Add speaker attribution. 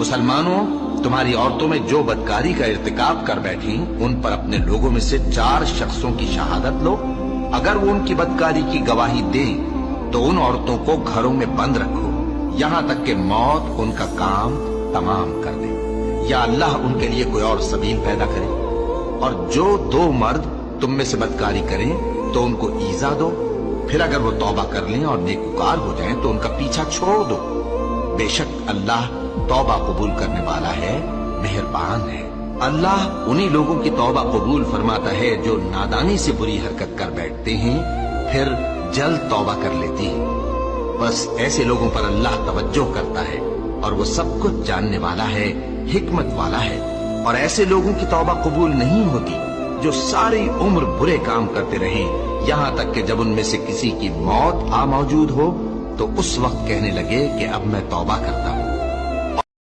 Speaker 1: मुसलमानों, तुम्हारी औरतों में जो बदकारी का इर्तिकाब कर बैठी, उन पर अपने लोगों में से 4 शख्सों की शहादत लो। अगर वो उनकी बदकारी की गवाही दें तो उन औरतों को घरों में बंद रखो यहां तक कि मौत उनका काम तमाम कर दे, या अल्लाह उनके लिए कोई और सबील पैदा करे। और जो 2 मर्द तुम में से बदकारी करें तो उनको ईजा दो, फिर अगर वो तौबा कर लें और नेकूकार हो जाएं तो उनका पीछा छोड़ दो। बेशक अल्लाह तौबा कबूल करने वाला है, मेहरबान है। अल्लाह उन्हीं लोगों की तौबा कबूल फरमाता है जो नादानी से बुरी हरकत कर बैठते हैं, फिर जल्द तौबा कर लेते हैं। बस ऐसे लोगों पर अल्लाह तवज्जो करता है और वो सब कुछ जानने वाला है, हिकमत वाला है। और ऐसे लोगों की तौबा कबूल नहीं होती जो सारी उम्र बुरे काम करते रहें, यहाँ तक कि जब उनमें से किसी की मौत आ मौजूद हो तो उस वक्त कहने लगे कि अब मैं तौबा करता हूँ।